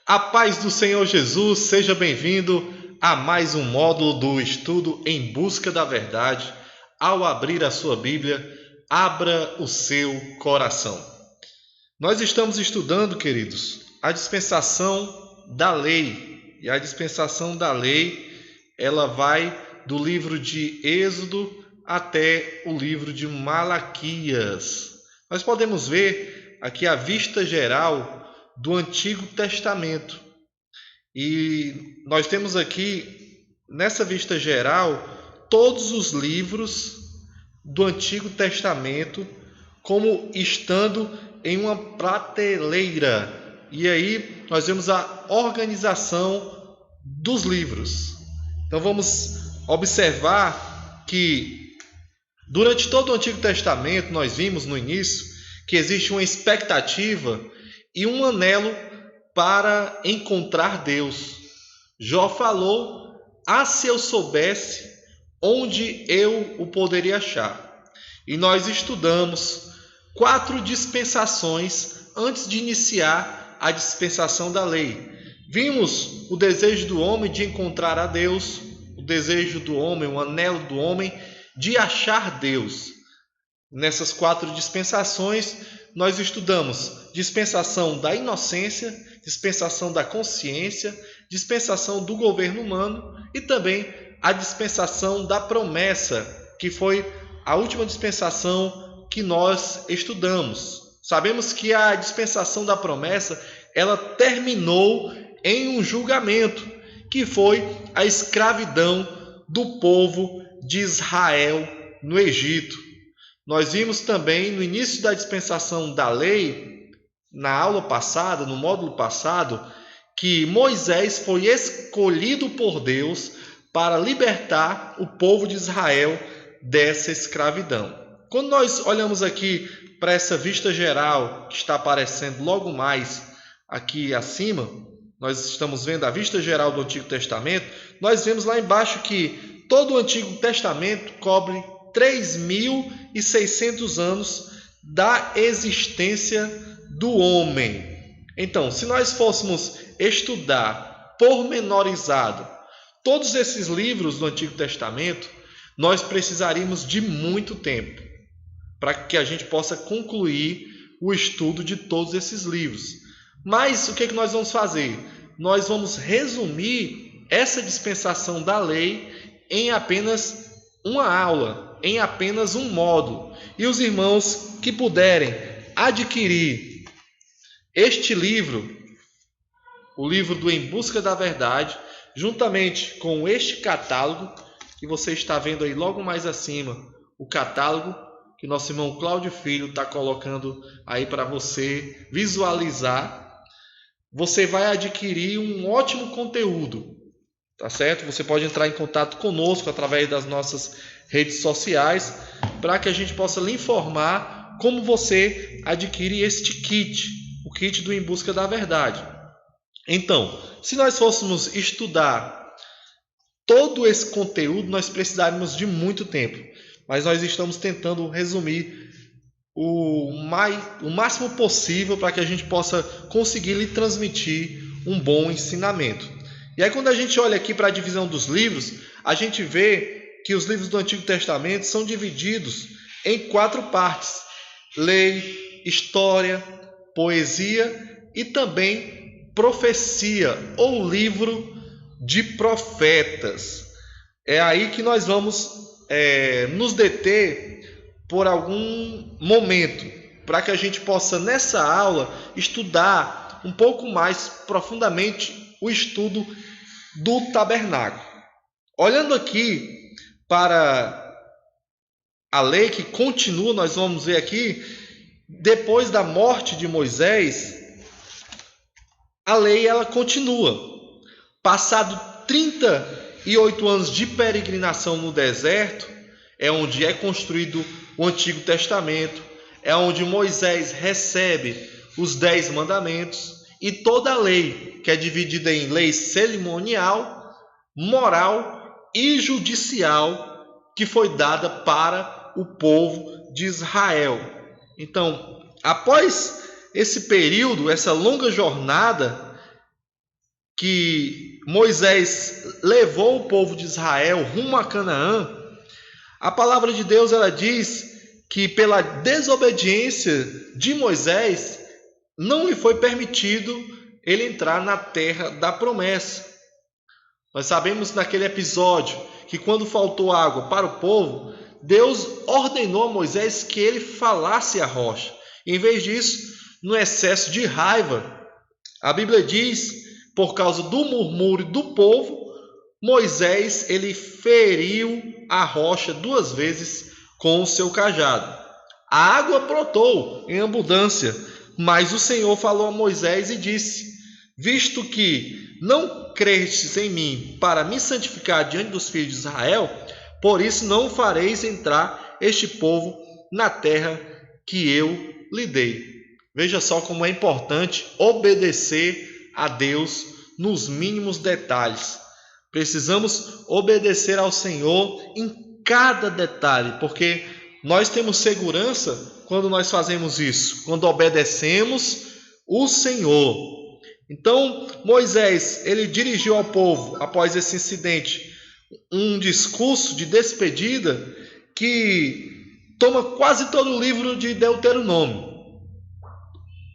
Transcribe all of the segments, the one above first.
A paz do Senhor Jesus, seja bem-vindo a mais um módulo do estudo Em Busca da Verdade. Ao abrir a sua Bíblia, abra o seu coração. Nós estamos estudando, queridos, a dispensação da lei. E a dispensação da lei, ela vai do livro de Êxodo até o livro de Malaquias. Nós podemos ver aqui a vista geral do Antigo Testamento. E nós temos aqui, nessa vista geral, todos os livros do Antigo Testamento como estando em uma prateleira. E aí nós vemos a organização dos livros. Então vamos observar que durante todo o Antigo Testamento nós vimos no início que existe uma expectativa e um anelo para encontrar Deus. Jó falou: se eu soubesse onde eu o poderia achar. E nós estudamos 4 dispensações antes de iniciar a dispensação da lei. Vimos o desejo do homem de encontrar a Deus, o desejo do homem, o anelo do homem de achar Deus. Nessas 4 dispensações, nós estudamos dispensação da inocência, dispensação da consciência, dispensação do governo humano e também a dispensação da promessa, que foi a última dispensação que nós estudamos. Sabemos que a dispensação da promessa, ela terminou em um julgamento, que foi a escravidão do povo de Israel no Egito. Nós vimos também no início da dispensação da lei, na aula passada, no módulo passado, que Moisés foi escolhido por Deus para libertar o povo de Israel dessa escravidão. Quando nós olhamos aqui para essa vista geral que está aparecendo logo mais aqui acima, nós estamos vendo a vista geral do Antigo Testamento, nós vemos lá embaixo que todo o Antigo Testamento cobre 3.600 anos da existência do homem. Então, se nós fôssemos estudar pormenorizado todos esses livros do Antigo Testamento, nós precisaríamos de muito tempo para que a gente possa concluir o estudo de todos esses livros. Mas o que nós vamos fazer? Nós vamos resumir essa dispensação da lei em apenas uma aula, em apenas um módulo. E os irmãos que puderem adquirir este livro, o livro do Em Busca da Verdade, juntamente com este catálogo, que você está vendo aí logo mais acima, o catálogo que nosso irmão Cláudio Filho está colocando aí para você visualizar, você vai adquirir um ótimo conteúdo. Tá certo? Você pode entrar em contato conosco através das nossas redes sociais para que a gente possa lhe informar como você adquire este kit, o kit do Em Busca da Verdade. Então, se nós fôssemos estudar todo esse conteúdo, nós precisaríamos de muito tempo, mas nós estamos tentando resumir o máximo possível para que a gente possa conseguir lhe transmitir um bom ensinamento. E aí quando a gente olha aqui para a divisão dos livros, a gente vê que os livros do Antigo Testamento são divididos em 4 partes: lei, história, poesia e também profecia, ou livro de profetas. É aí que nós vamos nos deter por algum momento, para que a gente possa nessa aula estudar um pouco mais profundamente o estudo do tabernáculo. Olhando aqui para a lei que continua, nós vamos ver aqui, depois da morte de Moisés, a lei ela continua. Passado 38 anos de peregrinação no deserto, é onde é construído o Antigo Testamento, é onde Moisés recebe os 10 mandamentos, e toda a lei, que é dividida em lei cerimonial, moral e judicial, que foi dada para o povo de Israel. Então, após esse período, essa longa jornada, que Moisés levou o povo de Israel rumo a Canaã, a palavra de Deus ela diz que pela desobediência de Moisés não lhe foi permitido ele entrar na terra da promessa. Nós sabemos naquele episódio que quando faltou água para o povo, Deus ordenou a Moisés que ele falasse à rocha. Em vez disso, no excesso de raiva, a Bíblia diz, por causa do murmúrio do povo, Moisés ele feriu a rocha 2 vezes com o seu cajado. A água brotou em abundância, mas o Senhor falou a Moisés e disse: visto que não crestes em mim para me santificar diante dos filhos de Israel, por isso não fareis entrar este povo na terra que eu lhe dei. Veja só como é importante obedecer a Deus nos mínimos detalhes. Precisamos obedecer ao Senhor em cada detalhe, porque nós temos segurança quando nós fazemos isso, quando obedecemos o Senhor. Então, Moisés, ele dirigiu ao povo, após esse incidente, um discurso de despedida que toma quase todo o livro de Deuteronômio.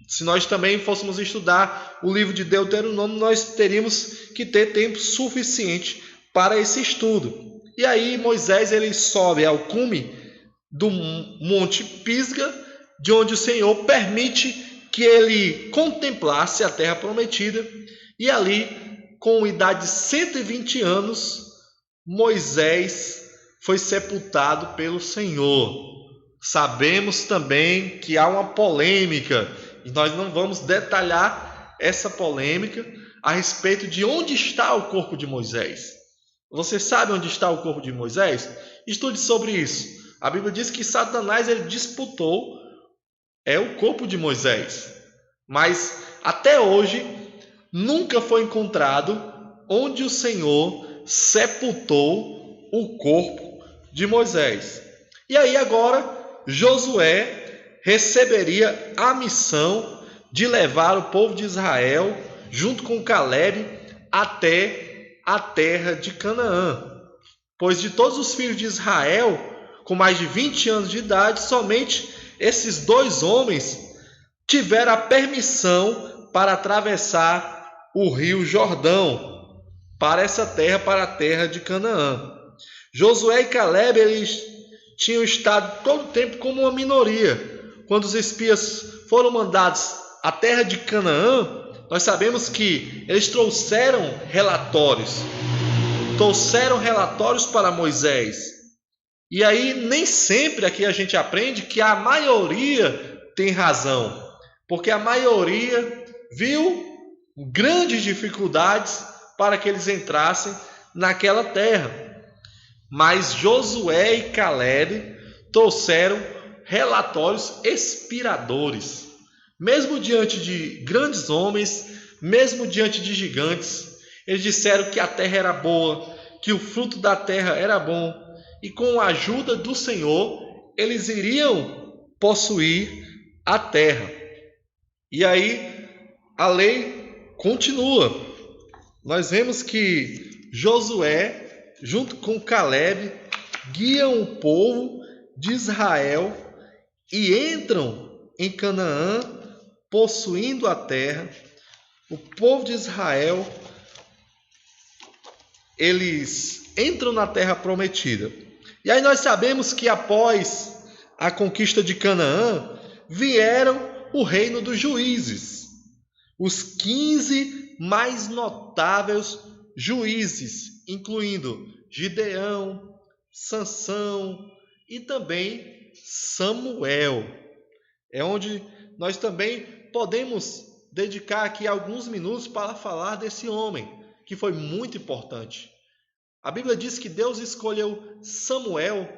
Se nós também fôssemos estudar o livro de Deuteronômio, nós teríamos que ter tempo suficiente para esse estudo. E aí Moisés ele sobe ao cume do Monte Pisga, de onde o Senhor permite que ele contemplasse a terra prometida. E ali, com idade de 120 anos, Moisés foi sepultado pelo Senhor. Sabemos também que há uma polêmica, e nós não vamos detalhar essa polêmica a respeito de onde está o corpo de Moisés. Você sabe onde está o corpo de Moisés? Estude sobre isso. A Bíblia diz que Satanás ele disputou o corpo de Moisés. Mas até hoje nunca foi encontrado onde o Senhor sepultou o corpo de Moisés. E aí agora Josué receberia a missão de levar o povo de Israel, junto com Calebe, até a terra de Canaã. Pois de todos os filhos de Israel, com mais de 20 anos de idade, somente esses 2 homens tiveram a permissão para atravessar o rio Jordão para essa terra, para a terra de Canaã. Josué e Calebe, eles tinham estado todo o tempo como uma minoria. Quando os espias foram mandados à terra de Canaã, nós sabemos que eles trouxeram relatórios para Moisés. E aí nem sempre aqui a gente aprende que a maioria tem razão, porque a maioria viu grandes dificuldades para que eles entrassem naquela terra. Mas Josué e Calebe trouxeram relatórios inspiradores. Mesmo diante de grandes homens, mesmo diante de gigantes, eles disseram que a terra era boa, que o fruto da terra era bom, e com a ajuda do Senhor, eles iriam possuir a terra. E aí, a lei continua. Nós vemos que Josué, junto com Calebe, guiam o povo de Israel e entram em Canaã, possuindo a terra. O povo de Israel, eles entram na terra prometida. E aí nós sabemos que após a conquista de Canaã, vieram o reino dos juízes. Os 15 mais notáveis juízes, incluindo Gideão, Sansão e também Samuel. É onde nós também podemos dedicar aqui alguns minutos para falar desse homem, que foi muito importante. A Bíblia diz que Deus escolheu Samuel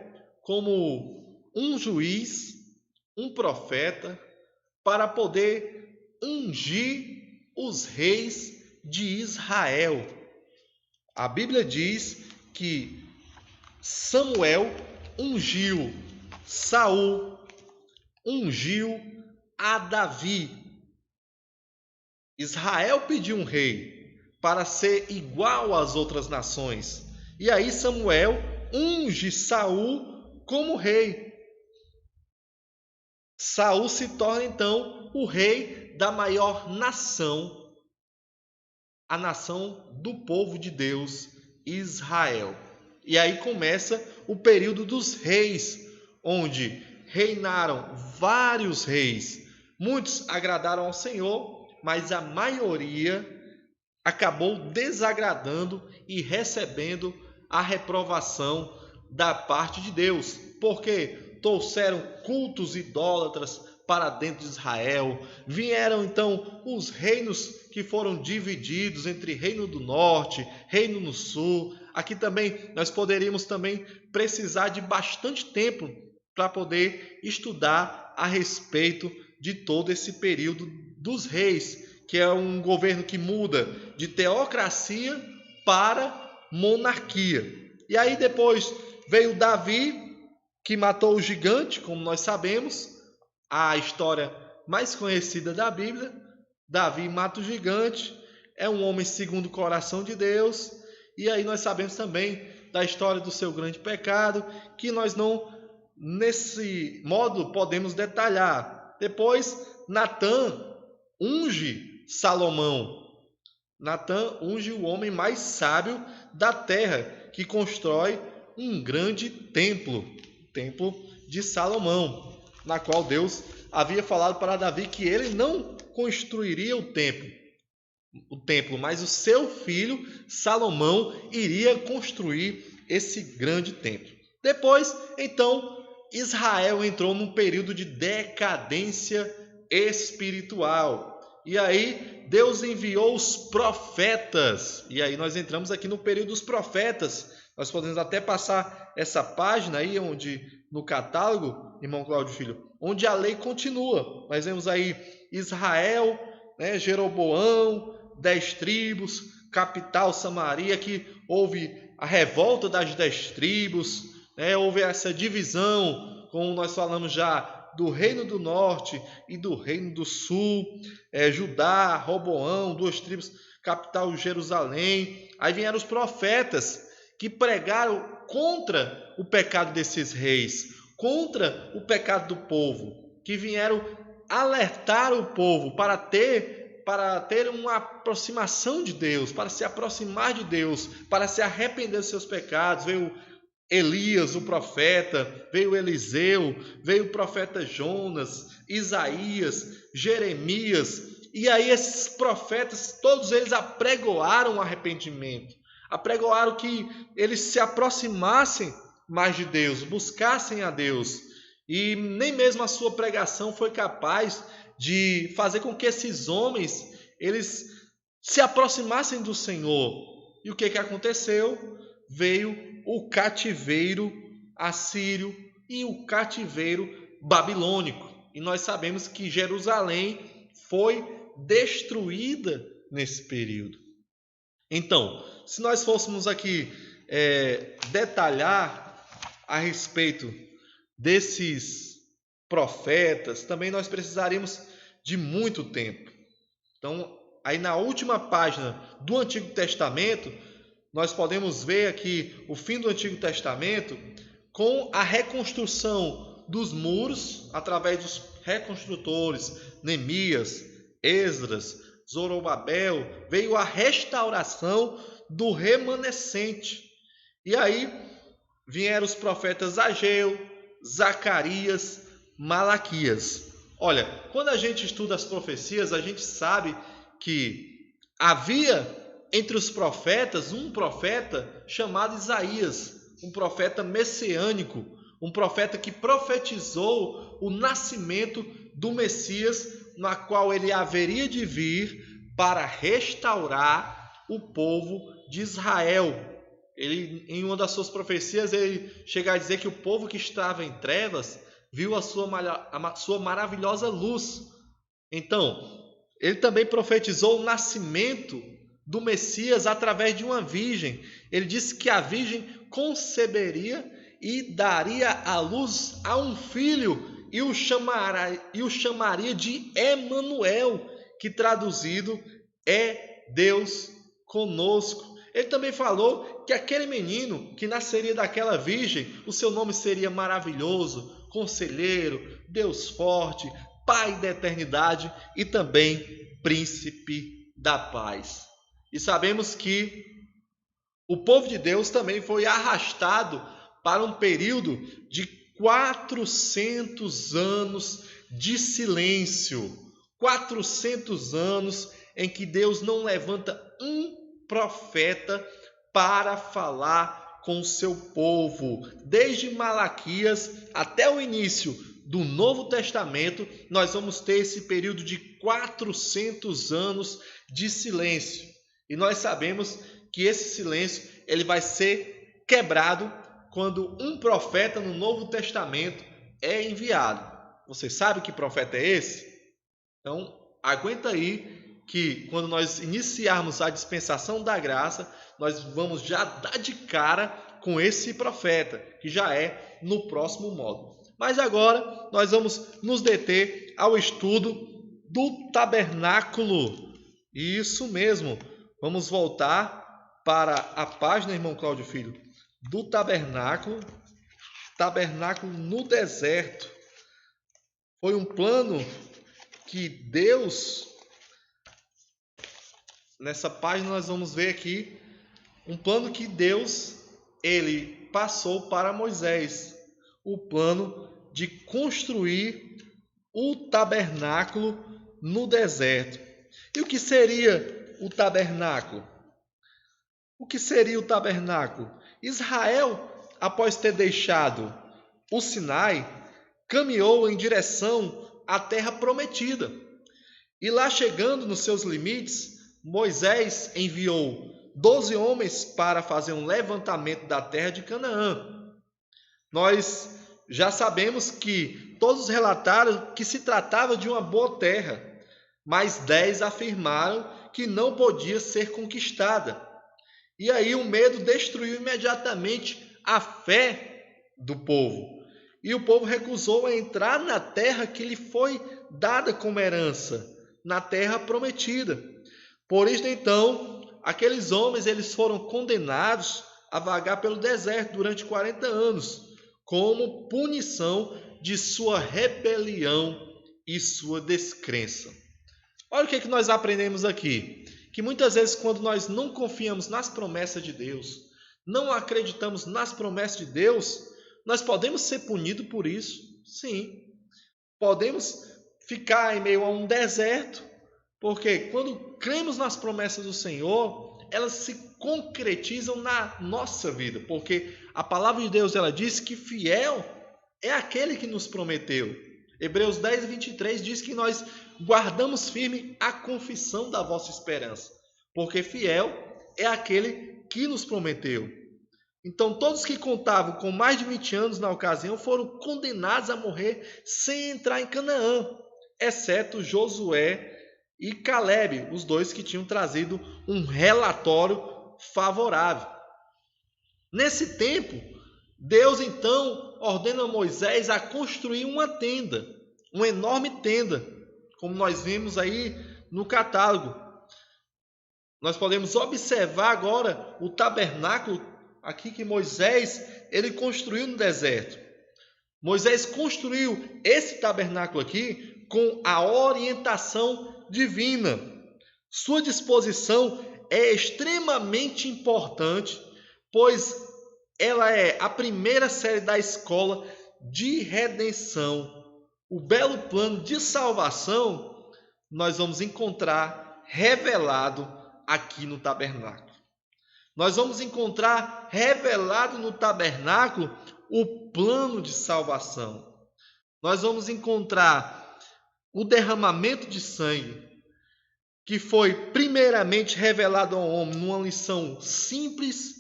como um juiz, um profeta, para poder ungir os reis de Israel. A Bíblia diz que Samuel ungiu Saul, ungiu a Davi. Israel pediu um rei, para ser igual às outras nações. E aí Samuel unge Saul como rei. Saul se torna então o rei da maior nação, a nação do povo de Deus, Israel. E aí começa o período dos reis, onde reinaram vários reis. Muitos agradaram ao Senhor, mas a maioria acabou desagradando e recebendo a reprovação da parte de Deus, porque trouxeram cultos idólatras para dentro de Israel. Vieram então os reinos que foram divididos entre Reino do Norte, Reino do Sul. Aqui também nós poderíamos também precisar de bastante tempo para poder estudar a respeito de todo esse período dos reis, que é um governo que muda de teocracia para monarquia. E aí depois veio Davi, que matou o gigante, como nós sabemos, a história mais conhecida da Bíblia. Davi mata o gigante, é um homem segundo o coração de Deus. E aí nós sabemos também da história do seu grande pecado, que nós não, nesse modo, podemos detalhar. Depois, Natã unge Salomão. Natã unge o homem mais sábio da terra, que constrói um grande templo, o templo de Salomão, na qual Deus havia falado para Davi que ele não construiria o templo, mas o seu filho Salomão iria construir esse grande templo. Depois, então, Israel entrou num período de decadência espiritual. E aí Deus enviou os profetas. E aí nós entramos aqui no período dos profetas. Nós podemos até passar essa página aí, onde no catálogo, irmão Cláudio Filho, onde a lei continua. Nós vemos aí Israel, Jeroboão, 10 tribos, capital Samaria, que houve a revolta das 10 tribos, houve essa divisão, como nós falamos já, do Reino do Norte e do Reino do Sul, Judá, Roboão, 2 tribos, capital Jerusalém. Aí vieram os profetas que pregaram contra o pecado desses reis, contra o pecado do povo, que vieram alertar o povo para ter uma aproximação de Deus, para se aproximar de Deus, para se arrepender dos seus pecados. Veio Elias, o profeta, veio Eliseu, veio o profeta Jonas, Isaías, Jeremias. E aí esses profetas, todos eles apregoaram o arrependimento, apregoaram que eles se aproximassem mais de Deus, buscassem a Deus. E nem mesmo a sua pregação foi capaz de fazer com que esses homens eles se aproximassem do Senhor. E o que aconteceu? Veio o cativeiro assírio e o cativeiro babilônico. E nós sabemos que Jerusalém foi destruída nesse período. Então, se nós fôssemos aqui detalhar a respeito desses profetas, também nós precisaríamos de muito tempo. Então, aí na última página do Antigo Testamento, nós podemos ver aqui o fim do Antigo Testamento com a reconstrução dos muros através dos reconstrutores, Neemias, Esdras, Zorobabel. Veio a restauração do remanescente. E aí vieram os profetas Ageu, Zacarias, Malaquias. Olha, quando a gente estuda as profecias, a gente sabe que havia entre os profetas um profeta chamado Isaías, um profeta messiânico, um profeta que profetizou o nascimento do Messias, na qual ele haveria de vir para restaurar o povo de Israel. Ele, em uma das suas profecias, ele chega a dizer que o povo que estava em trevas viu a sua maravilhosa luz. Então, ele também profetizou o nascimento do Messias através de uma virgem. Ele disse que a virgem conceberia e daria à luz a um filho e o chamaria de Emanuel, que traduzido é Deus conosco. Ele também falou que aquele menino que nasceria daquela virgem, o seu nome seria maravilhoso, conselheiro, Deus forte, Pai da eternidade e também príncipe da paz. E sabemos que o povo de Deus também foi arrastado para um período de 400 anos de silêncio. 400 anos em que Deus não levanta um profeta para falar com o seu povo. Desde Malaquias até o início do Novo Testamento, nós vamos ter esse período de 400 anos de silêncio. E nós sabemos que esse silêncio ele vai ser quebrado quando um profeta no Novo Testamento é enviado. Você sabe que profeta é esse? Então, aguenta aí que quando nós iniciarmos a dispensação da graça, nós vamos já dar de cara com esse profeta, que já é no próximo módulo. Mas agora nós vamos nos deter ao estudo do tabernáculo. Isso mesmo, vamos voltar para a página, irmão Cláudio Filho, do tabernáculo no deserto. Foi um plano que Deus, nessa página nós vamos ver aqui, um plano que Deus, ele passou para Moisés, o plano de construir o tabernáculo no deserto. E o que seria o tabernáculo? O que seria o tabernáculo? Israel, após ter deixado o Sinai, caminhou em direção à terra prometida. E lá chegando nos seus limites, Moisés enviou 12 homens para fazer um levantamento da terra de Canaã. Nós já sabemos que todos relataram que se tratava de uma boa terra, mas 10 afirmaram que não podia ser conquistada. E aí o medo destruiu imediatamente a fé do povo. E o povo recusou a entrar na terra que lhe foi dada como herança, na terra prometida. Por isso, então, aqueles homens eles foram condenados a vagar pelo deserto durante 40 anos, como punição de sua rebelião e sua descrença. Olha o que nós aprendemos aqui. Que muitas vezes, quando nós não confiamos nas promessas de Deus, não acreditamos nas promessas de Deus, nós podemos ser punidos por isso. Sim. Podemos ficar em meio a um deserto, porque quando cremos nas promessas do Senhor, elas se concretizam na nossa vida, porque a palavra de Deus ela diz que fiel é aquele que nos prometeu. Hebreus 10, 23 diz que nós guardamos firme a confissão da vossa esperança, porque fiel é aquele que nos prometeu. Então, todos que contavam com mais de 20 anos na ocasião foram condenados a morrer sem entrar em Canaã, exceto Josué e Calebe, os dois que tinham trazido um relatório favorável. Nesse tempo, Deus então ordena a Moisés a construir uma tenda, uma enorme tenda, como nós vimos aí no catálogo. Nós podemos observar agora o tabernáculo aqui que Moisés ele construiu no deserto. Moisés construiu esse tabernáculo aqui com a orientação divina. Sua disposição é extremamente importante, pois ela é a primeira série da escola de redenção. O belo plano de salvação nós vamos encontrar revelado aqui no tabernáculo. Nós vamos encontrar revelado no tabernáculo o plano de salvação. Nós vamos encontrar o derramamento de sangue, que foi primeiramente revelado ao homem numa lição simples,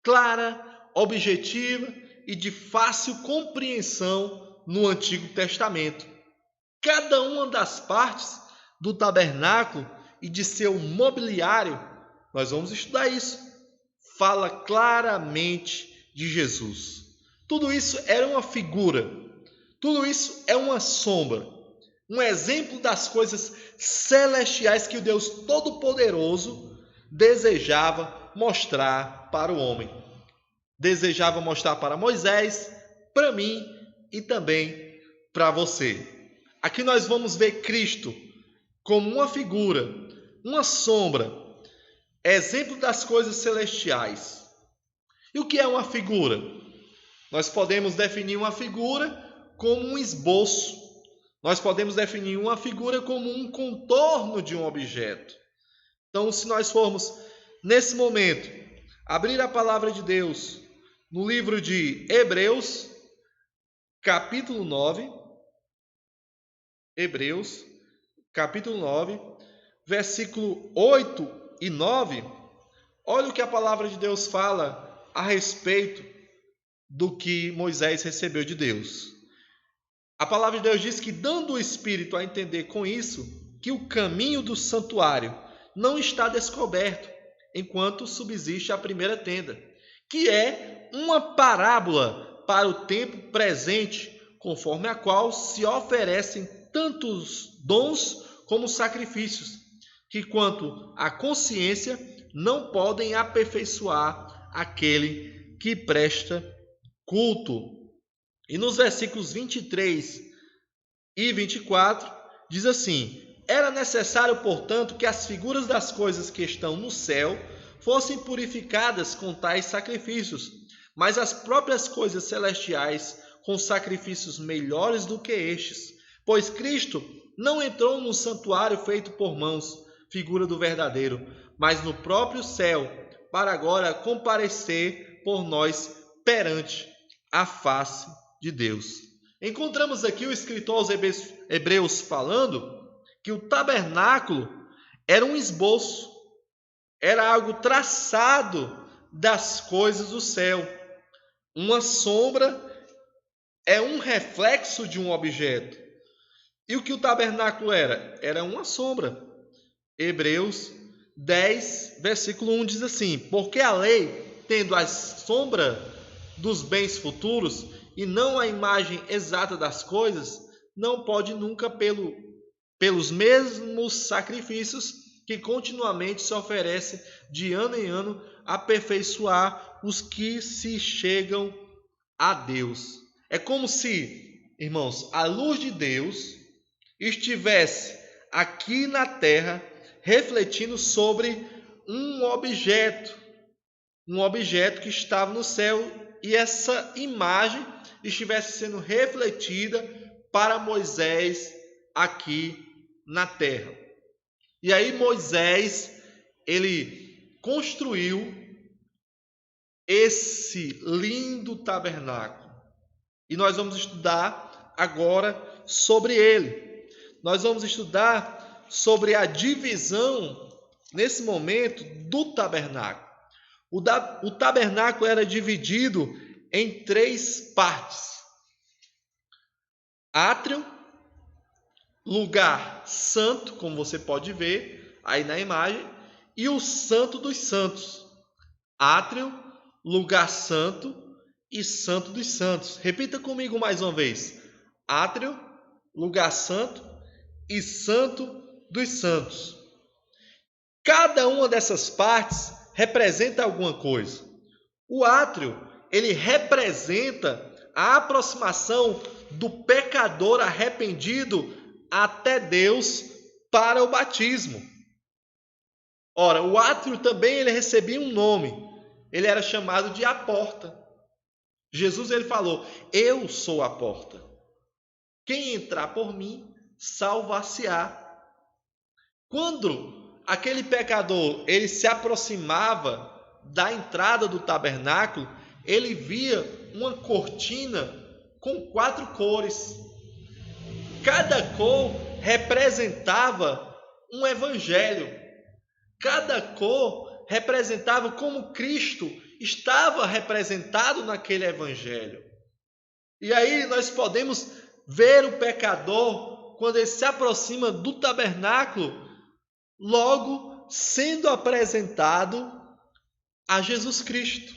clara, objetiva e de fácil compreensão no Antigo Testamento. Cada uma das partes do tabernáculo e de seu mobiliário, nós vamos estudar isso, fala claramente de Jesus. Tudo isso era uma figura, tudo isso é uma sombra, um exemplo das coisas celestiais que o Deus Todo-Poderoso desejava mostrar para o homem. Desejava mostrar para Moisés, para mim e também para você. Aqui nós vamos ver Cristo como uma figura, uma sombra, exemplo das coisas celestiais. E o que é uma figura? Nós podemos definir uma figura como um esboço. Nós podemos definir uma figura como um contorno de um objeto. Então, se nós formos, nesse momento, abrir a palavra de Deus no livro de Hebreus, capítulo 9, Hebreus, capítulo 9, versículo 8 e 9, olha o que a palavra de Deus fala a respeito do que Moisés recebeu de Deus. A palavra de Deus diz que, dando o Espírito a entender com isso, que o caminho do santuário não está descoberto, enquanto subsiste a primeira tenda, que é uma parábola para o tempo presente, conforme a qual se oferecem tantos dons como sacrifícios, que quanto à consciência não podem aperfeiçoar aquele que presta culto. E nos versículos 23 e 24 diz assim: era necessário, portanto, que as figuras das coisas que estão no céu fossem purificadas com tais sacrifícios, mas as próprias coisas celestiais com sacrifícios melhores do que estes, pois Cristo não entrou no santuário feito por mãos, figura do verdadeiro, mas no próprio céu, para agora comparecer por nós perante a face de Deus. Encontramos aqui o escritor aos Hebreus falando que o tabernáculo era um esboço, era algo traçado das coisas do céu. Uma sombra é um reflexo de um objeto. E o que o tabernáculo era? Era uma sombra. Hebreus 10, versículo 1 diz assim: porque a lei, tendo a sombra dos bens futuros e não a imagem exata das coisas, não pode nunca pelos mesmos sacrifícios que continuamente se oferecem de ano em ano, aperfeiçoar os que se chegam a Deus. É como se, irmãos, a luz de Deus estivesse aqui na terra refletindo sobre um objeto que estava no céu, e essa imagem estivesse sendo refletida para Moisés aqui na terra. E aí Moisés, ele construiu esse lindo tabernáculo. E nós vamos estudar agora sobre ele. Nós vamos estudar sobre a divisão, nesse momento, do tabernáculo. O tabernáculo era dividido em 3 partes: átrio, lugar santo, como você pode ver aí na imagem, e o santo dos santos. Átrio, lugar santo e santo dos santos. Repita comigo mais uma vez: átrio, lugar santo e santo dos santos. Cada uma dessas partes representa alguma coisa. O átrio, ele representa a aproximação do pecador arrependido até Deus para o batismo. Ora, o átrio também ele recebia um nome. Ele era chamado de a porta. Jesus ele falou: eu sou a porta. Quem entrar por mim, salvar-se-á. Quando aquele pecador ele se aproximava da entrada do tabernáculo, ele via uma cortina com 4 cores. Cada cor representava um evangelho. Cada cor representava como Cristo estava representado naquele evangelho. E aí nós podemos ver o pecador, quando ele se aproxima do tabernáculo, logo sendo apresentado a Jesus Cristo.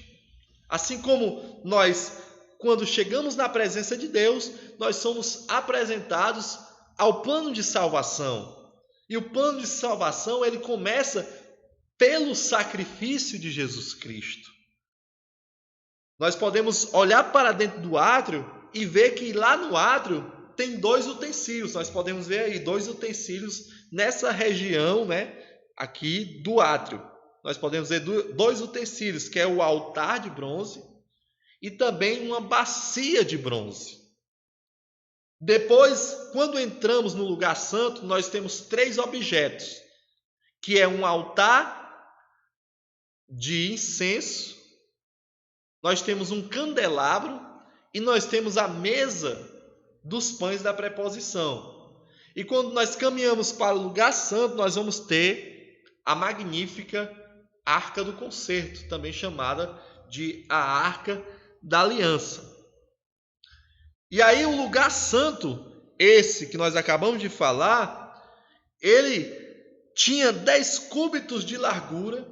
Assim como nós, quando chegamos na presença de Deus, nós somos apresentados ao plano de salvação. E o plano de salvação, ele começa pelo sacrifício de Jesus Cristo. Nós podemos olhar para dentro do átrio e ver que lá no átrio tem 2 utensílios. Nós podemos ver aí 2 utensílios nessa região, né, aqui do átrio. Nós podemos ver 2 utensílios, que é o altar de bronze e também uma bacia de bronze. Depois, quando entramos no lugar santo, nós temos 3 objetos, que é um altar de incenso, nós temos um candelabro e nós temos a mesa dos pães da preposição. E quando nós caminhamos para o lugar santo, nós vamos ter a magnífica Arca do Concerto, também chamada de a Arca da Aliança. E aí o lugar santo, esse que nós acabamos de falar, ele tinha 10 cúbitos de largura,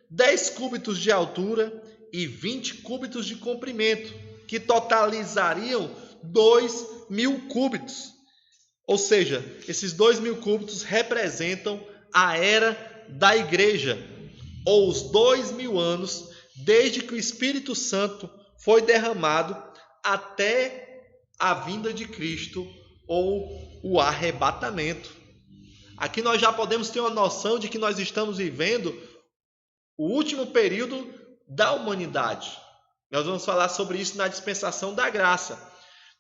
10 cúbitos de altura e 20 cúbitos de comprimento, que totalizariam 2.000 cúbitos. Ou seja, esses 2.000 cúbitos representam a era da igreja, ou os 2.000 anos desde que o Espírito Santo foi derramado até a vinda de Cristo, ou o arrebatamento. Aqui nós já podemos ter uma noção de que nós estamos vivendo o último período da humanidade. Nós vamos falar sobre isso na dispensação da graça.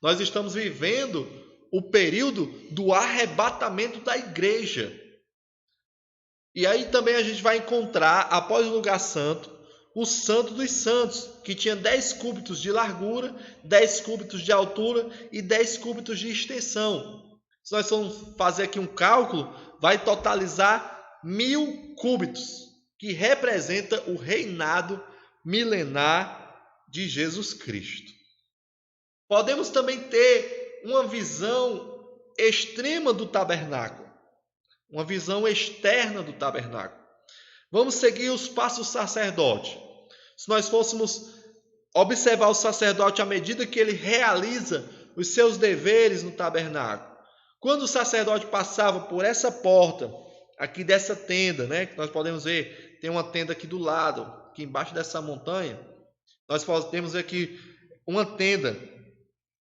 Nós estamos vivendo o período do arrebatamento da igreja. E aí também a gente vai encontrar, após o lugar santo, o Santo dos Santos, que tinha 10 cúbitos de largura, 10 cúbitos de altura e 10 cúbitos de extensão. Se nós formos fazer aqui um cálculo, vai totalizar 1.000 cúbitos, que representa o reinado milenar de Jesus Cristo. Podemos também ter uma visão extrema do tabernáculo, uma visão externa do tabernáculo. Vamos seguir os passos do sacerdote. Se nós fôssemos observar o sacerdote à medida que ele realiza os seus deveres no tabernáculo, quando o sacerdote passava por essa porta, aqui dessa tenda, né, que nós podemos ver, tem uma tenda aqui do lado, aqui embaixo dessa montanha, nós podemos ver aqui uma tenda,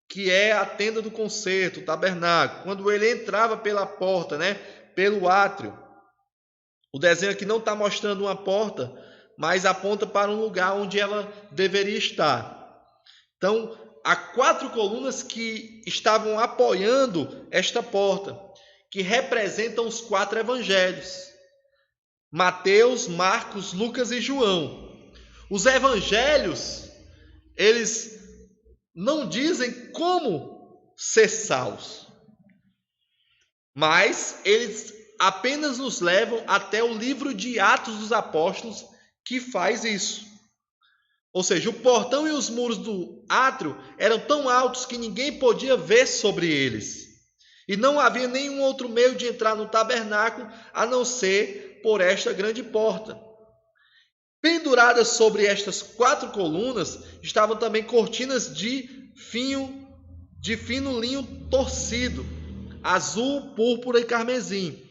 que é a tenda do concerto, o tabernáculo. Quando ele entrava pela porta, né, pelo átrio, o desenho aqui não está mostrando uma porta, mas aponta para um lugar onde ela deveria estar. Então, há 4 colunas que estavam apoiando esta porta, que representam os 4 evangelhos: Mateus, Marcos, Lucas e João. Os evangelhos, eles não dizem como ser salvos, mas eles apenas nos levam até o livro de Atos dos Apóstolos, que faz isso. Ou seja, o portão e os muros do átrio eram tão altos que ninguém podia ver sobre eles. E não havia nenhum outro meio de entrar no tabernáculo a não ser por esta grande porta. Penduradas sobre estas 4 colunas estavam também cortinas de fino linho torcido, azul, púrpura e carmesim.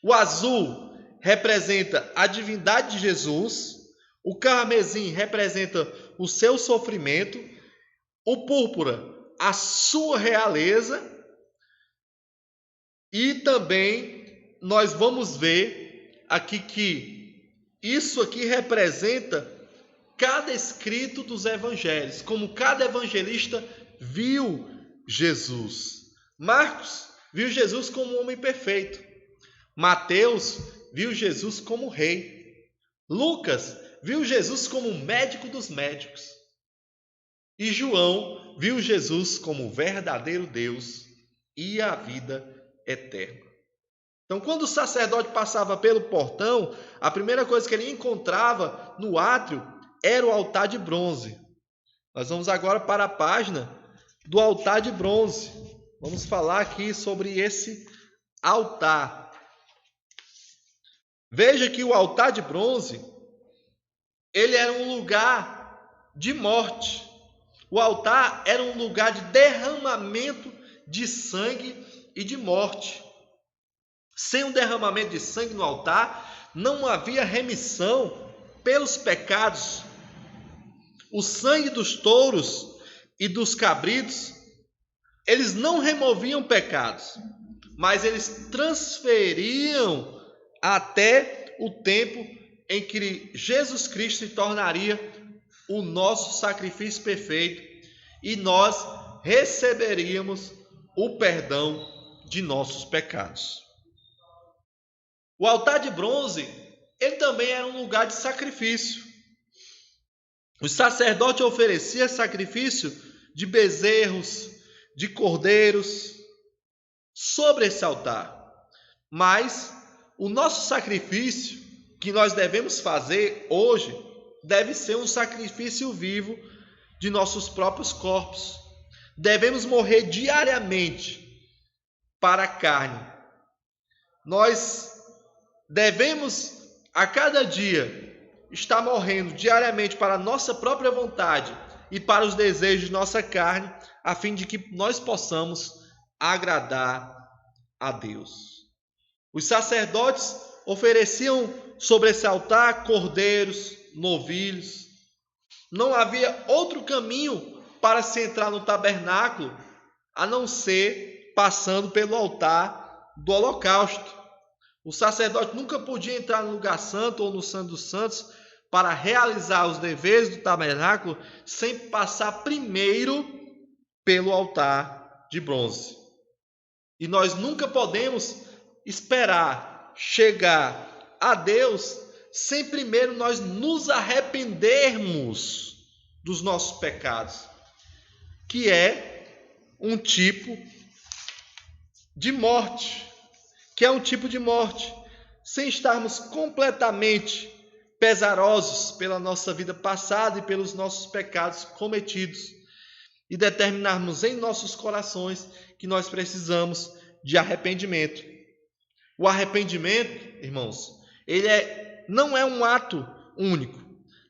O azul representa a divindade de Jesus, o carmesim representa o seu sofrimento, o púrpura, a sua realeza, e também nós vamos ver aqui que isso aqui representa cada escrito dos evangelhos, como cada evangelista viu Jesus. Marcos viu Jesus como um homem perfeito. Mateus viu Jesus como rei. Lucas viu Jesus como médico dos médicos. E João viu Jesus como o verdadeiro Deus e a vida eterna. Então, quando o sacerdote passava pelo portão, a primeira coisa que ele encontrava no átrio era o altar de bronze. Nós vamos agora para a página do altar de bronze. Vamos falar aqui sobre esse altar. Veja que o altar de bronze, ele era um lugar de morte. O altar era um lugar de derramamento de sangue e de morte. Sem um derramamento de sangue no altar, não havia remissão pelos pecados. O sangue dos touros e dos cabritos, eles não removiam pecados, mas eles transferiam até o tempo em que Jesus Cristo se tornaria o nosso sacrifício perfeito e nós receberíamos o perdão de nossos pecados. O altar de bronze, ele também era um lugar de sacrifício. O sacerdote oferecia sacrifício de bezerros, de cordeiros, sobre esse altar. Mas o nosso sacrifício que nós devemos fazer hoje deve ser um sacrifício vivo de nossos próprios corpos. Devemos morrer diariamente para a carne. Nós devemos a cada dia estar morrendo diariamente para a nossa própria vontade e para os desejos de nossa carne, a fim de que nós possamos agradar a Deus. Os sacerdotes ofereciam sobre esse altar cordeiros, novilhos. Não havia outro caminho para se entrar no tabernáculo a não ser passando pelo altar do holocausto. O sacerdote nunca podia entrar no lugar santo ou no Santo dos Santos para realizar os deveres do tabernáculo sem passar primeiro pelo altar de bronze. E nós nunca podemos esperar chegar a Deus sem primeiro nós nos arrependermos dos nossos pecados, que é um tipo de morte, sem estarmos completamente pesarosos pela nossa vida passada e pelos nossos pecados cometidos, e determinarmos em nossos corações que nós precisamos de arrependimento. O arrependimento, irmãos, não é um ato único.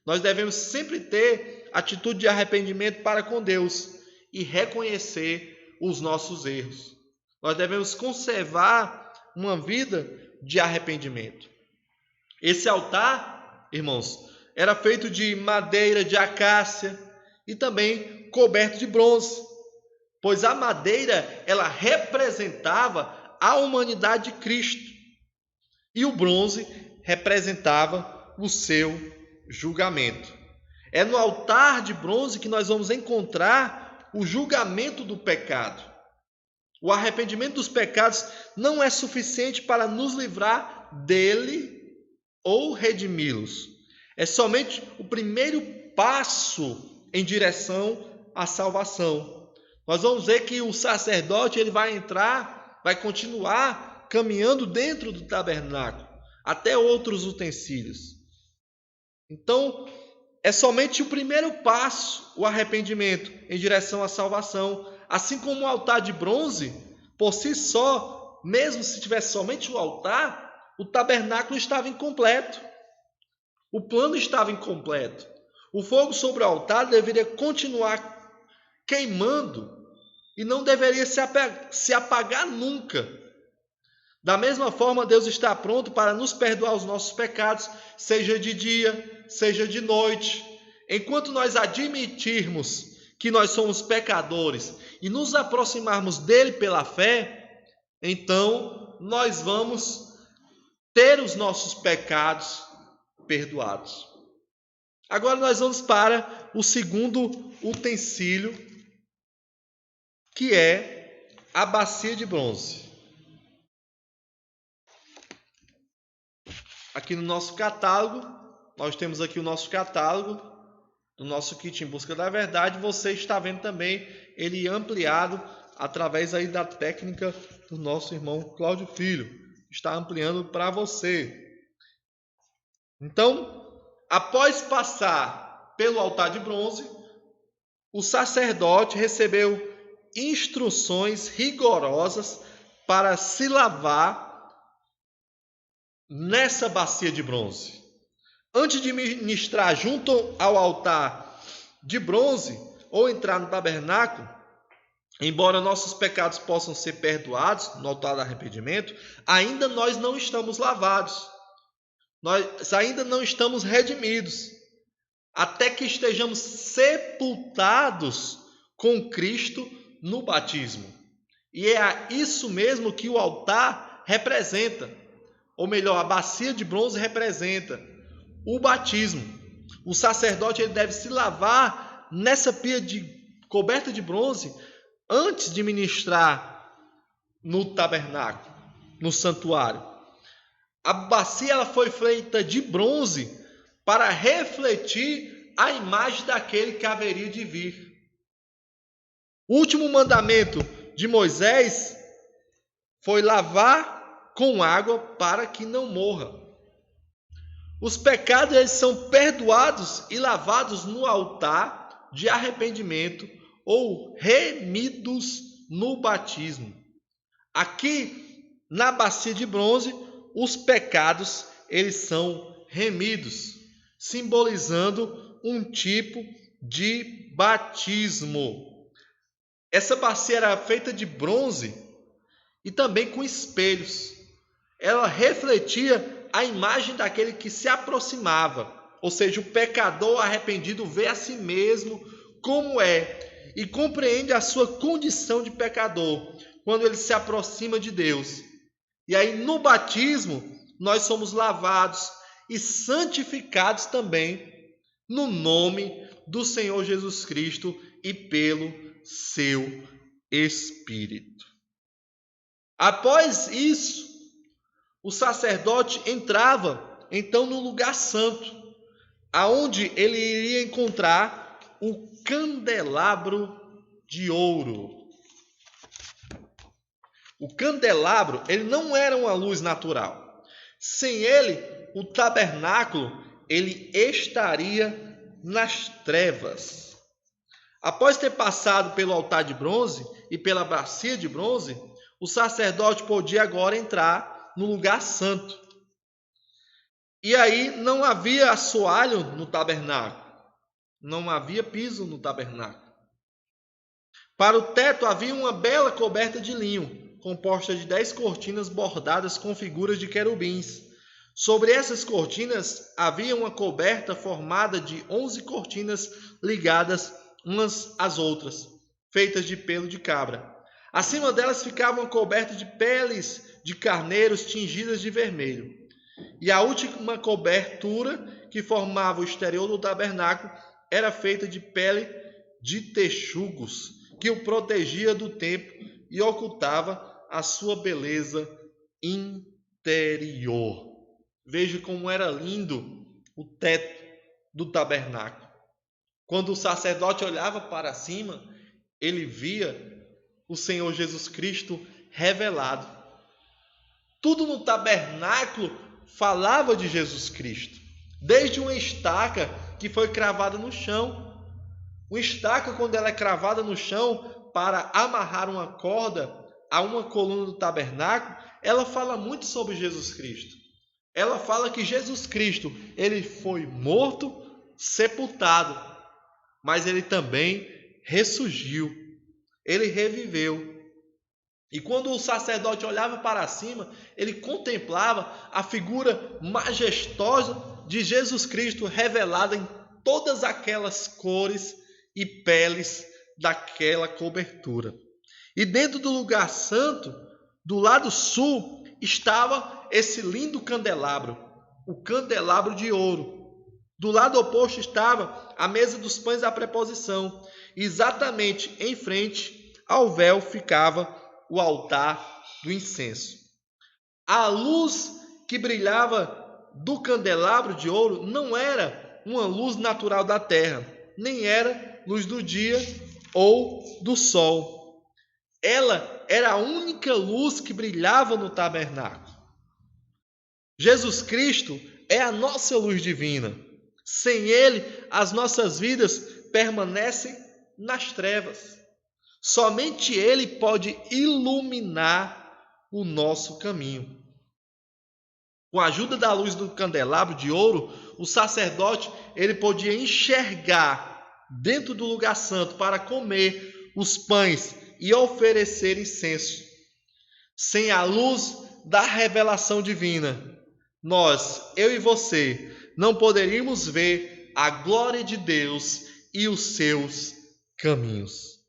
Nós devemos sempre ter atitude de arrependimento para com Deus e reconhecer os nossos erros. Nós devemos conservar uma vida de arrependimento. Esse altar, irmãos, era feito de madeira de acácia e também coberto de bronze, pois a madeira ela representava a humanidade de Cristo e o bronze representava o seu julgamento. É no altar de bronze que nós vamos encontrar o julgamento do pecado. O arrependimento dos pecados não é suficiente para nos livrar dele ou redimi-los. É somente o primeiro passo em direção à salvação. Nós vamos ver que o sacerdote ele vai continuar caminhando dentro do tabernáculo, até outros utensílios. Então, é somente o primeiro passo, o arrependimento, em direção à salvação. Assim como o altar de bronze, por si só, mesmo se tivesse somente o altar, o tabernáculo estava incompleto. O plano estava incompleto. O fogo sobre o altar deveria continuar queimando e não deveria se apagar nunca. Da mesma forma, Deus está pronto para nos perdoar os nossos pecados, seja de dia, seja de noite. Enquanto nós admitirmos que nós somos pecadores e nos aproximarmos dele pela fé, então nós vamos ter os nossos pecados perdoados. Agora nós vamos para o segundo utensílio, que é a bacia de bronze. Aqui no nosso catálogo, nós temos aqui o nosso catálogo do nosso kit Em Busca da Verdade. Você está vendo também ele ampliado através aí da técnica do nosso irmão Cláudio Filho. Está ampliando para você. Então, após passar pelo altar de bronze, o sacerdote recebeu instruções rigorosas para se lavar nessa bacia de bronze. Antes de ministrar junto ao altar de bronze ou entrar no tabernáculo, embora nossos pecados possam ser perdoados no altar do arrependimento, ainda nós não estamos lavados. Nós ainda não estamos redimidos, até que estejamos sepultados com Cristo no batismo. E é isso mesmo que o altar representa, ou melhor, a bacia de bronze representa o batismo. O sacerdote ele deve se lavar nessa pia coberta de bronze antes de ministrar no tabernáculo, no santuário. A bacia ela foi feita de bronze para refletir a imagem daquele que haveria de vir. O último mandamento de Moisés foi lavar com água para que não morra. Os pecados eles são perdoados e lavados no altar de arrependimento ou remidos no batismo. Aqui na bacia de bronze, os pecados eles são remidos, simbolizando um tipo de batismo. Essa bacia era feita de bronze e também com espelhos. Ela refletia a imagem daquele que se aproximava, ou seja, o pecador arrependido vê a si mesmo como é e compreende a sua condição de pecador quando ele se aproxima de Deus. E aí no batismo nós somos lavados e santificados também no nome do Senhor Jesus Cristo e pelo seu Espírito. Após isso, o sacerdote entrava então no lugar santo, aonde ele iria encontrar o candelabro de ouro. O candelabro, ele não era uma luz natural. Sem ele, o tabernáculo, ele estaria nas trevas. Após ter passado pelo altar de bronze e pela bacia de bronze, o sacerdote podia agora entrar no lugar santo. E aí não havia assoalho no tabernáculo. Não havia piso no tabernáculo. Para o teto havia uma bela coberta de linho, composta de 10 cortinas bordadas com figuras de querubins. Sobre essas cortinas havia uma coberta formada de 11 cortinas ligadas umas às outras, feitas de pelo de cabra. Acima delas ficava uma coberta de peles de carneiros tingidas de vermelho. E a última cobertura, que formava o exterior do tabernáculo, era feita de pele de texugos, que o protegia do tempo e ocultava a sua beleza interior. Veja como era lindo o teto do tabernáculo. Quando o sacerdote olhava para cima, ele via o Senhor Jesus Cristo revelado. Tudo no tabernáculo falava de Jesus Cristo. Desde uma estaca que foi cravada no chão. Uma estaca, quando ela é cravada no chão para amarrar uma corda a uma coluna do tabernáculo, ela fala muito sobre Jesus Cristo. Ela fala que Jesus Cristo, ele foi morto, sepultado, mas ele também ressurgiu. Ele reviveu. E quando o sacerdote olhava para cima, ele contemplava a figura majestosa de Jesus Cristo revelada em todas aquelas cores e peles daquela cobertura. E dentro do lugar santo, do lado sul, estava esse lindo candelabro, o candelabro de ouro. Do lado oposto estava a mesa dos pães da preposição. Exatamente em frente ao véu ficava o altar do incenso. A luz que brilhava do candelabro de ouro não era uma luz natural da terra, nem era luz do dia ou do sol. Ela era a única luz que brilhava no tabernáculo. Jesus Cristo é a nossa luz divina. Sem Ele, as nossas vidas permanecem nas trevas. Somente Ele pode iluminar o nosso caminho. Com a ajuda da luz do candelabro de ouro, o sacerdote ele podia enxergar dentro do lugar santo para comer os pães e oferecer incenso. Sem a luz da revelação divina, eu e você, não poderíamos ver a glória de Deus e os seus caminhos.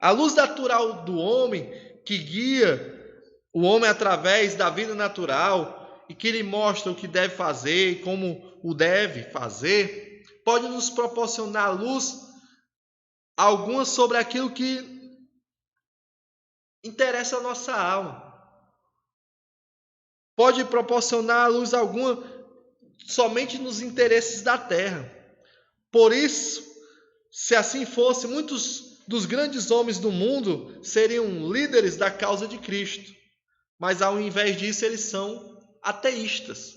A luz natural do homem, que guia o homem através da vida natural e que lhe mostra o que deve fazer e como o deve fazer, pode nos proporcionar luz alguma sobre aquilo que interessa a nossa alma. Pode proporcionar luz alguma somente nos interesses da terra. Por isso, se assim fosse, muitos dos grandes homens do mundo seriam líderes da causa de Cristo. Mas ao invés disso, eles são ateístas.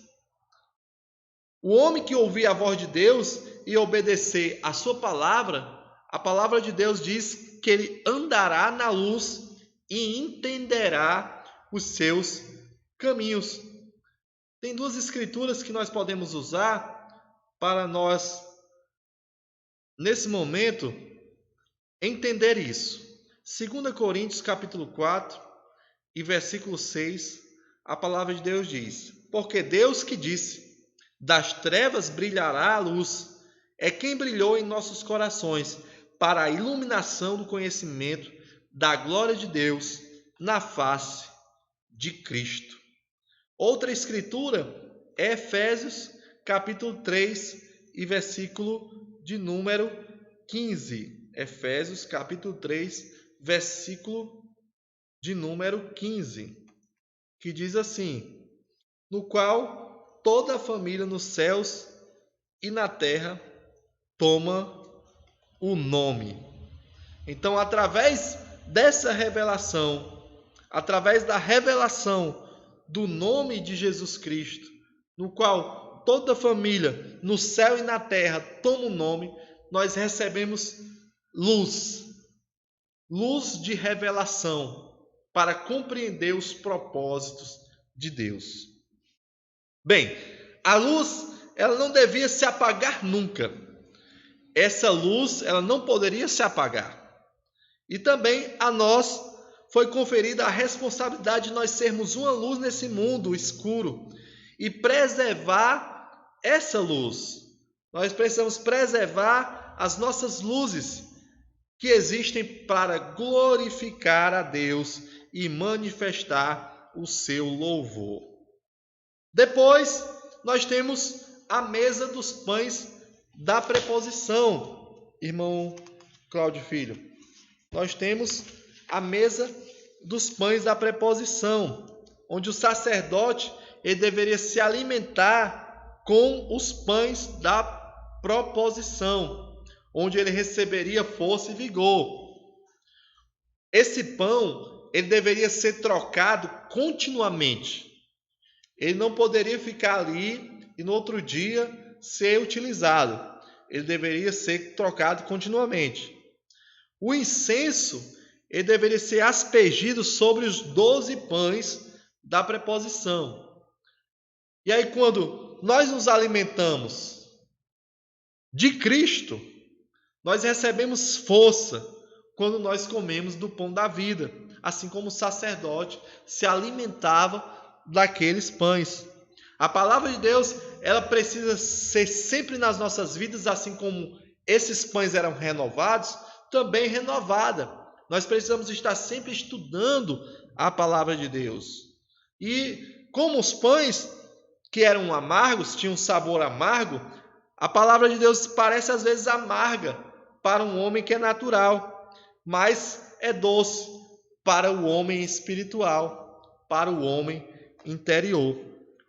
O homem que ouvir a voz de Deus e obedecer a sua palavra, a palavra de Deus diz que ele andará na luz e entenderá os seus caminhos. Tem duas escrituras que nós podemos usar para nós, nesse momento, entender isso. 2 Coríntios capítulo 4 e versículo 6, a palavra de Deus diz: porque Deus que disse, das trevas brilhará a luz, é quem brilhou em nossos corações para a iluminação do conhecimento da glória de Deus na face de Cristo. Outra escritura é Efésios capítulo 3 e versículo de número 15. Efésios capítulo 3, versículo de número 15, que diz assim: no qual toda a família nos céus e na terra toma o nome. Então, através dessa revelação, através da revelação do nome de Jesus Cristo, no qual toda a família no céu e na terra toma o nome, nós recebemos luz de revelação para compreender os propósitos de Deus. Bem, a luz, ela não devia se apagar nunca. Essa luz, ela não poderia se apagar. E também a nós foi conferida a responsabilidade de nós sermos uma luz nesse mundo escuro e preservar essa luz. Nós precisamos preservar as nossas luzes que existem para glorificar a Deus e manifestar o seu louvor. Depois, nós temos a mesa dos pães da preposição, irmão Cláudio Filho. Nós temos a mesa dos pães da preposição, onde o sacerdote ele deveria se alimentar com os pães da proposição, onde ele receberia força e vigor. Esse pão ele deveria ser trocado continuamente. Ele não poderia ficar ali e no outro dia ser utilizado. Ele deveria ser trocado continuamente. O incenso ele deveria ser aspergido sobre os 12 pães da preposição. E aí, quando nós nos alimentamos de Cristo, nós recebemos força quando nós comemos do pão da vida, assim como o sacerdote se alimentava daqueles pães. A palavra de Deus, ela precisa ser sempre nas nossas vidas, assim como esses pães eram renovados, também renovada. Nós precisamos estar sempre estudando a palavra de Deus. E como os pães que eram amargos, tinham um sabor amargo, a palavra de Deus parece às vezes amarga para um homem que é natural, mas é doce para o homem espiritual, para o homem interior.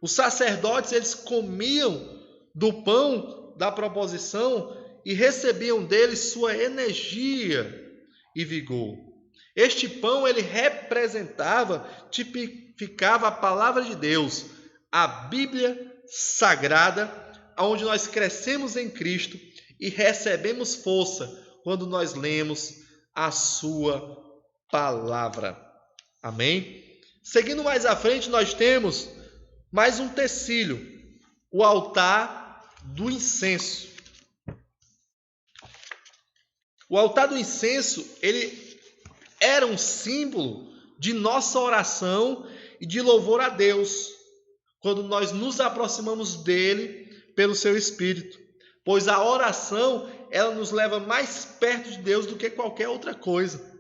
Os sacerdotes, eles comiam do pão da proposição e recebiam dele sua energia e vigor. Este pão, ele representava, tipificava a palavra de Deus, a Bíblia Sagrada, onde nós crescemos em Cristo e recebemos força quando nós lemos a sua palavra. Amém? Seguindo mais à frente, nós temos mais um utensílio, o altar do incenso. O altar do incenso, ele era um símbolo de nossa oração e de louvor a Deus. quando nós nos aproximamos dele pelo seu Espírito. Pois a oração, ela nos leva mais perto de Deus do que qualquer outra coisa.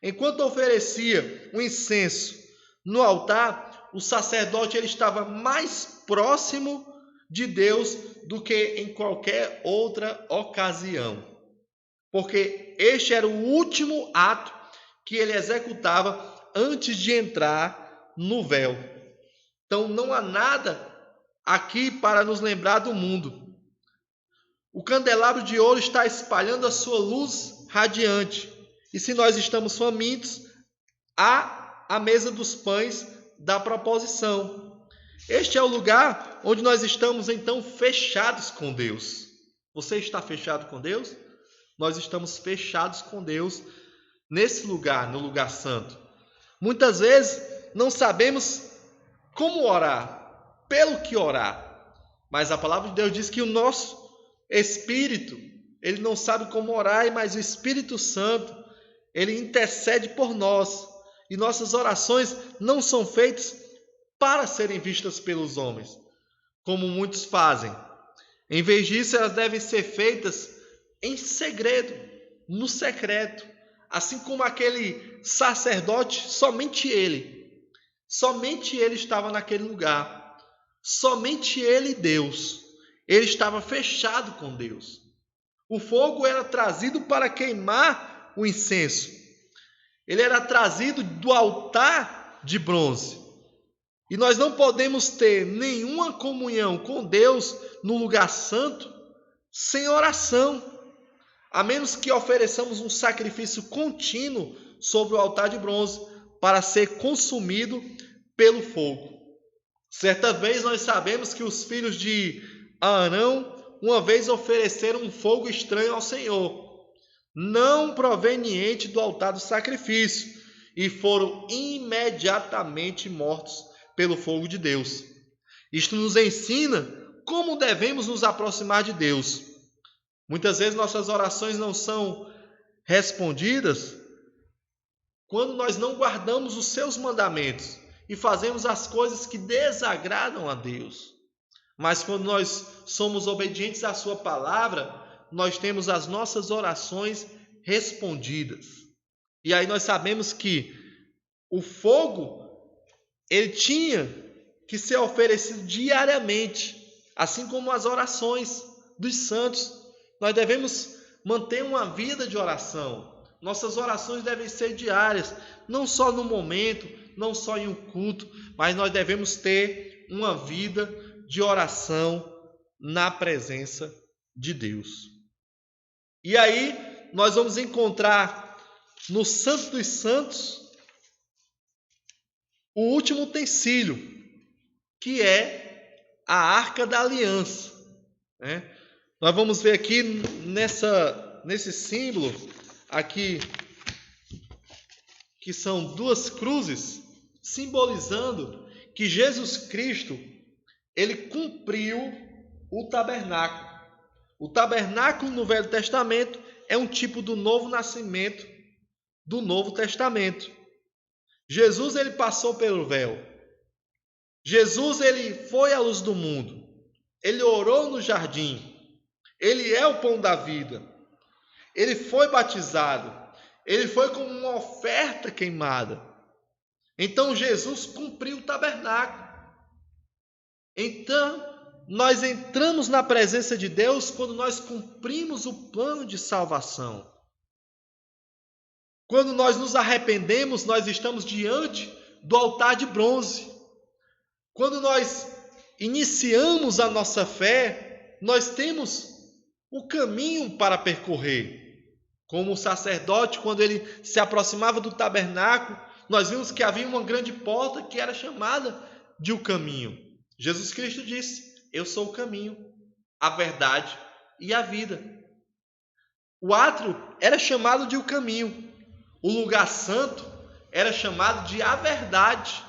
Enquanto oferecia o incenso no altar, o sacerdote ele estava mais próximo de Deus do que em qualquer outra ocasião. Porque este era o último ato que ele executava antes de entrar no véu. Então não há nada aqui para nos lembrar do mundo. O candelabro de ouro está espalhando a sua luz radiante. E se nós estamos famintos, há a mesa dos pães da proposição. Este é o lugar onde nós estamos então fechados com Deus. Você está fechado com Deus? Nós estamos fechados com Deus nesse lugar, no lugar santo. Muitas vezes não sabemos como orar, pelo que orar. Mas a palavra de Deus diz que o nosso Espírito, ele não sabe como orar, mas o Espírito Santo, ele intercede por nós. E nossas orações não são feitas para serem vistas pelos homens, como muitos fazem. Em vez disso, elas devem ser feitas em segredo, no secreto. Assim como aquele sacerdote, somente ele estava naquele lugar. Somente ele e Deus. Ele estava fechado com Deus. O fogo era trazido para queimar o incenso. Ele era trazido do altar de bronze. E nós não podemos ter nenhuma comunhão com Deus no lugar santo sem oração, a menos que ofereçamos um sacrifício contínuo sobre o altar de bronze para ser consumido pelo fogo. Certa vez nós sabemos que os filhos de Arão uma vez ofereceram um fogo estranho ao Senhor, não proveniente do altar do sacrifício, e foram imediatamente mortos pelo fogo de Deus. Isto nos ensina como devemos nos aproximar de Deus. Muitas vezes nossas orações não são respondidas quando nós não guardamos os seus mandamentos e fazemos as coisas que desagradam a Deus. Mas quando nós somos obedientes à sua palavra, nós temos as nossas orações respondidas. E aí nós sabemos que o fogo, ele tinha que ser oferecido diariamente, assim como as orações dos santos. Nós devemos manter uma vida de oração. Nossas orações devem ser diárias, não só no momento, não só em um culto, mas nós devemos ter uma vida de oração na presença de Deus. E aí nós vamos encontrar no Santo dos Santos o último utensílio, que é a Arca da Aliança, né? Nós vamos ver aqui nesse símbolo aqui, que são duas cruzes, simbolizando que Jesus Cristo, ele cumpriu o tabernáculo. O tabernáculo no Velho Testamento é um tipo do novo nascimento do Novo Testamento. Jesus, ele passou pelo véu. Jesus, ele foi a luz do mundo. Ele orou no jardim. Ele é o pão da vida. Ele foi batizado. Ele foi como uma oferta queimada. Então Jesus cumpriu o tabernáculo. Então nós entramos na presença de Deus quando nós cumprimos o plano de salvação. Quando nós nos arrependemos, nós estamos diante do altar de bronze. Quando nós iniciamos a nossa fé, nós temos o caminho para percorrer. Como o sacerdote, quando ele se aproximava do tabernáculo, nós vimos que havia uma grande porta que era chamada de o caminho. Jesus Cristo disse: eu sou o caminho, a verdade e a vida. O átrio era chamado de o caminho. O lugar santo era chamado de a verdade.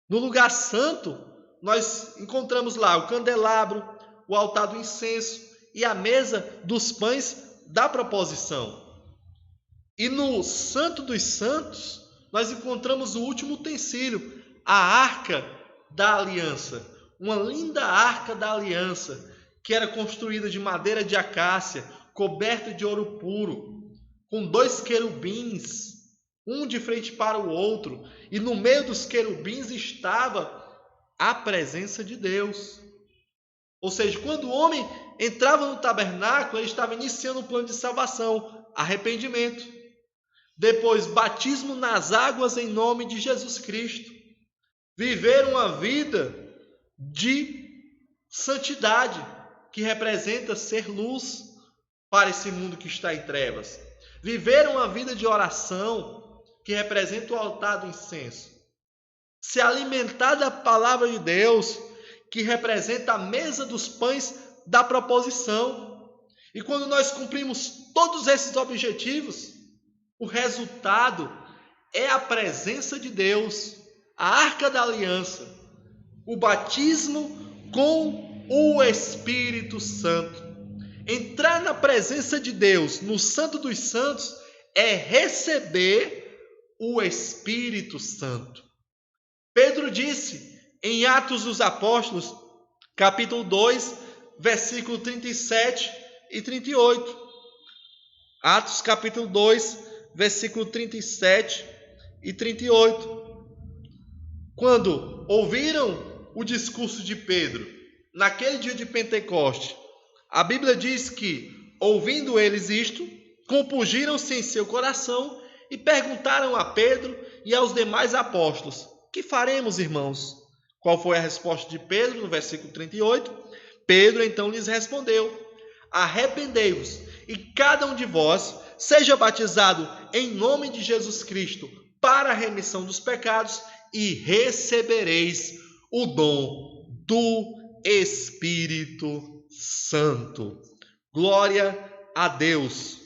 No lugar santo, nós encontramos lá o candelabro, o altar do incenso e a mesa dos pães da proposição. E no Santo dos Santos, nós encontramos o último utensílio, a arca da aliança, uma linda arca da aliança, que era construída de madeira de acácia, coberta de ouro puro, com 2 querubins, um de frente para o outro, e no meio dos querubins estava a presença de Deus. Ou seja, quando o homem entrava no tabernáculo, ele estava iniciando um plano de salvação, arrependimento. Depois, batismo nas águas em nome de Jesus Cristo. Viver uma vida de santidade, que representa ser luz para esse mundo que está em trevas. Viver uma vida de oração, que representa o altar do incenso. Se alimentar da palavra de Deus, que representa a mesa dos pães da proposição. E quando nós cumprimos todos esses objetivos, o resultado é a presença de Deus, a arca da aliança, o batismo com o Espírito Santo. Entrar na presença de Deus, no Santo dos Santos, é receber o Espírito Santo. Pedro disse em Atos dos Apóstolos, capítulo 2, versículo 37 e 38. Atos, capítulo 2, versículo 37 e 38. Quando ouviram o discurso de Pedro, naquele dia de Pentecoste, a Bíblia diz que, ouvindo eles isto, compungiram-se em seu coração e perguntaram a Pedro e aos demais apóstolos: que faremos, irmãos? Qual foi a resposta de Pedro no versículo 38? Pedro então lhes respondeu: arrependei-vos e cada um de vós seja batizado em nome de Jesus Cristo para a remissão dos pecados e recebereis o dom do Espírito Santo. Glória a Deus.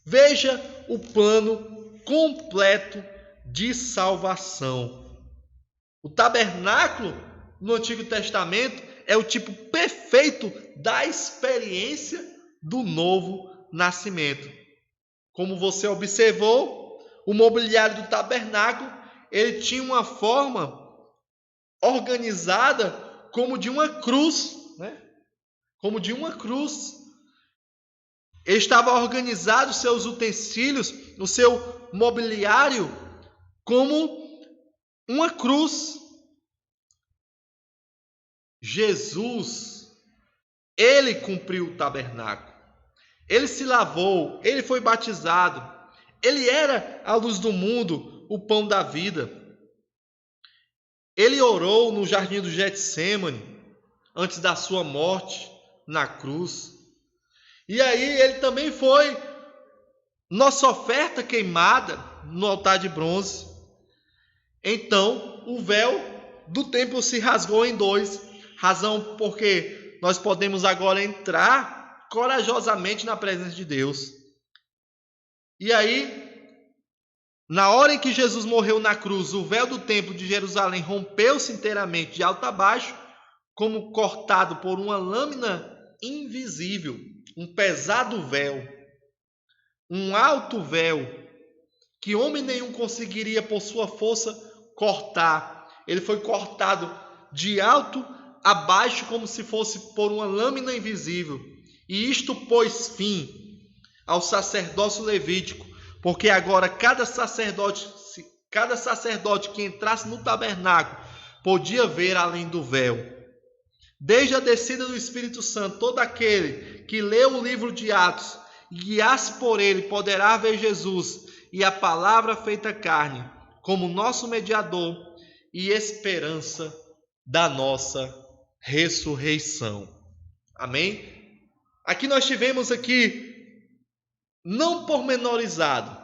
Veja o plano completo de salvação. O tabernáculo no Antigo Testamento é o tipo perfeito da experiência do novo nascimento. Como você observou, o mobiliário do tabernáculo, ele tinha uma forma organizada como de uma cruz, né? Como de uma cruz. Ele estava organizado, seus utensílios, o seu mobiliário, como uma cruz. Jesus, ele cumpriu o tabernáculo. Ele se lavou, ele foi batizado. Ele era a luz do mundo, o pão da vida. Ele orou no jardim do Getsêmani, antes da sua morte na cruz. E aí ele também foi nossa oferta queimada no altar de bronze. Então o véu do templo se rasgou em 2, razão porque nós podemos agora entrar corajosamente na presença de Deus. E aí, na hora em que Jesus morreu na cruz, o véu do templo de Jerusalém rompeu-se inteiramente de alto a baixo, como cortado por uma lâmina invisível, um pesado véu, um alto véu, que homem nenhum conseguiria por sua força cortar. Ele foi cortado de alto a baixo como se fosse por uma lâmina invisível. E isto pôs fim ao sacerdócio levítico, porque agora cada sacerdote que entrasse no tabernáculo podia ver além do véu. Desde a descida do Espírito Santo, todo aquele que leu o livro de Atos e guiasse por ele poderá ver Jesus e a palavra feita carne como nosso mediador e esperança da nossa ressurreição. Amém? Aqui nós tivemos não pormenorizado,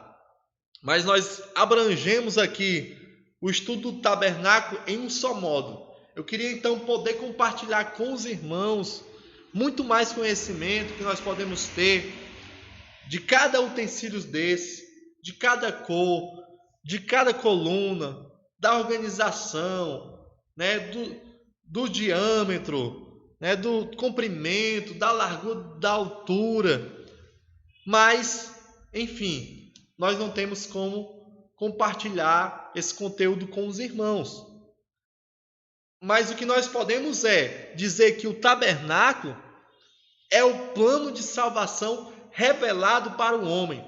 mas nós abrangemos aqui o estudo do tabernáculo em um só modo. Eu queria então poder compartilhar com os irmãos muito mais conhecimento que nós podemos ter de cada utensílio desse, de cada cor, de cada coluna, da organização, né, do diâmetro, né, do comprimento, da largura, da altura. Mas, enfim, nós não temos como compartilhar esse conteúdo com os irmãos. Mas o que nós podemos é dizer que o tabernáculo é o plano de salvação revelado para o homem.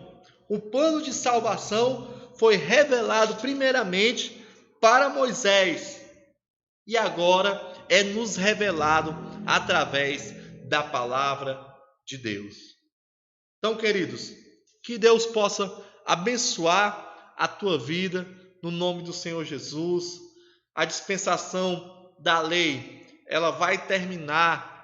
O plano de salvação foi revelado primeiramente para Moisés e agora é nos revelado através da palavra de Deus. Então, queridos, que Deus possa abençoar a tua vida no nome do Senhor Jesus. A dispensação da lei, ela vai terminar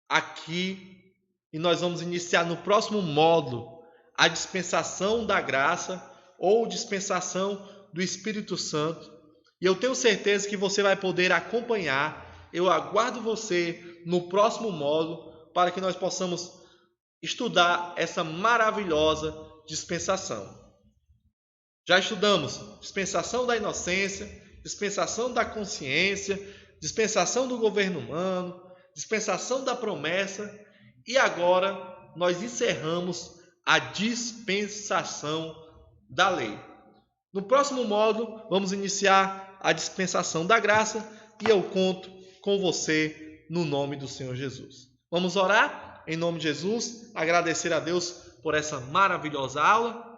aqui e nós vamos iniciar no próximo módulo a dispensação da graça ou dispensação do Espírito Santo. E eu tenho certeza que você vai poder acompanhar. Eu aguardo você no próximo módulo para que nós possamos estudar essa maravilhosa dispensação. Já estudamos dispensação da inocência, dispensação da consciência, dispensação do governo humano, dispensação da promessa e agora nós encerramos a dispensação da lei. No próximo módulo vamos iniciar a dispensação da graça e eu conto com você no nome do Senhor Jesus. Vamos orar em nome de Jesus, agradecer a Deus por essa maravilhosa aula.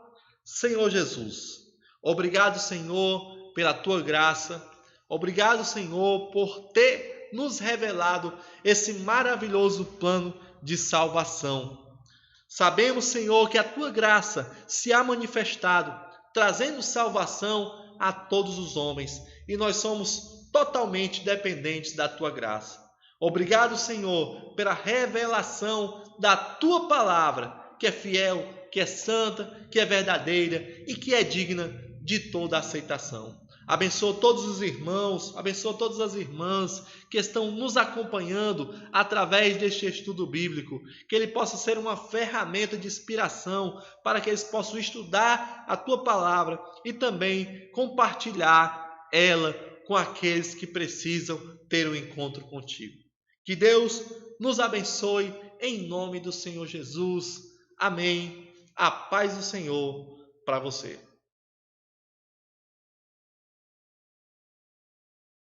Senhor Jesus, obrigado, Senhor, pela tua graça. Obrigado, Senhor, por ter nos revelado esse maravilhoso plano de salvação. Sabemos, Senhor, que a tua graça se há manifestado, trazendo salvação a todos os homens, e nós somos totalmente dependentes da tua graça. Obrigado, Senhor, pela revelação da tua palavra, que é fiel, que é santa, que é verdadeira e que é digna de toda aceitação. Abençoa todos os irmãos, abençoa todas as irmãs que estão nos acompanhando através deste estudo bíblico, que ele possa ser uma ferramenta de inspiração para que eles possam estudar a tua palavra e também compartilhar ela com aqueles que precisam ter um encontro contigo. Que Deus nos abençoe em nome do Senhor Jesus. Amém. A paz do Senhor para você.